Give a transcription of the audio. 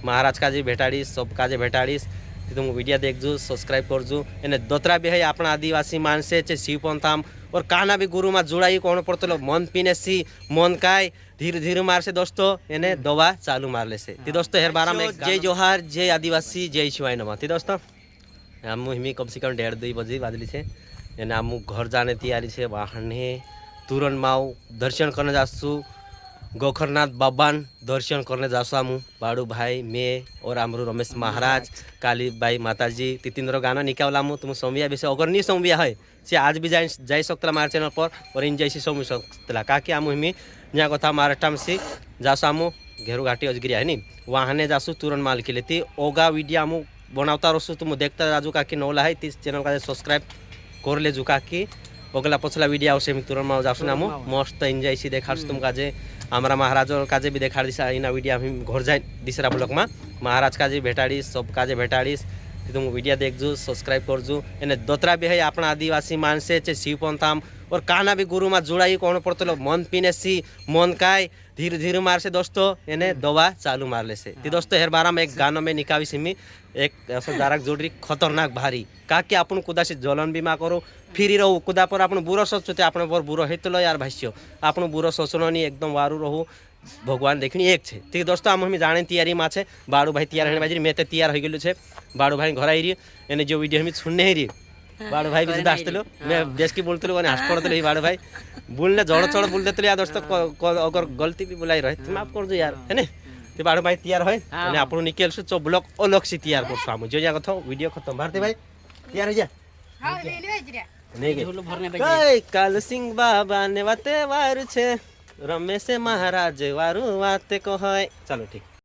महाराज काजे भेटाड़ीश सब काजे भेटाड़ीश तुम वीडियो देखजो सब्सक्राइब करजो एने दोतरा भी है अपना आदिवासी मानसे चे शिवपंथाम और काना भी गुरु में जुड़ाई कौन पड़तो मन पीने सी मन काय धीरे धीरे मार से दोस्तों एने दवा चालू मार ले से दोस्तों हेर बारा में जय जोहार जय आदिवासी जय शिवाय नमः दोस्तों हम हिमी कम से कम 1:30-2 बजे बाजली है एने हम घर जाने तैयारी है वाहन तुरंत माऊ दर्शन करने जासू गोखरनाथ बाबान दर्शन करने जासू आमु बाड़ू भाई मैं और आमरू रमेश महाराज काली बाई माताजी तीन गाना निकाला तुम सौमिया विषय अगर नहीं सौमिया है से आज भी जाई सकता मार चैनल पर और इन जैसी सौमी सकता का कि आमु हिमी यहाँ कथा महाराष्ट्र में से जासू आमु घेरू घाटी अजगिरिया है नी वहाँ जासू तुरंत माल के लिए ओगा वीडियो आमु बनाता रसू तुम देखता राजू का कि नौला है तीस चैनल का सब्सक्राइब कर ले जुका कि ओगला पछला वीडियो आवश्य तुरंत माओ जासू नामु मस्त एंजॉय सी देखा तुम काजे हमारा महाराज काजे भी देखा दिशा इना वीडियो हम घर जाए दिसरा ब्लॉक में महाराज काजे भेटाड़ीश सब काजे भेटाड़ीश तुम वीडियो देखजो सब्सक्राइब करजो एने दोतरा भी है अपना आदिवासी मानसे चे शिवपंथाम और काना भी गुरु में जुड़ाई कौन पड़तो मन पीने सी मन काय धीरे धीरे मार से दोस्तों एने दवा चालू मार ले से दोस्तों हेर बारा में एक गानो में निकावी सिमी एक दारक जोड़ी खतरनाक भारी का कि आपण कुदा से जलन बीमा करो फिरी रहू कुदा पर आपण बुरो सोचते आपण पर बुरो हेतलो यार भाष्य आपण बुरो सोचनो नहीं एकदम वारू रहू भगवान देखनी एक छे ठीक दोस्तों हम जाने तैयारी में छे बाड़ू भाई तैयार होने बाजी मैं तो तैयार हो गेलु छे बाड़ू भाई घर आई रही एने जो वीडियो हम सुनने ही रही बाड़ू भाई भी दासतलो मैं देश की बोलतलो और हंस पड़तलो बाड़ू भाई बोलने जड़ चढ़ बोल देते यार दोस्तों अगर गलती भी बुलाई रहे तो माफ कर दो यार है ना तो बाड़ू भाई तैयार है आप निकल सो ब्लॉग अलग से तैयार करसो हम जो कथा वीडियो खत्म भारती भाई तैयार हो जा काल सिंह बाबा ने वाते वारू छे रमेश महाराज वारू वाते को है चलो ठीक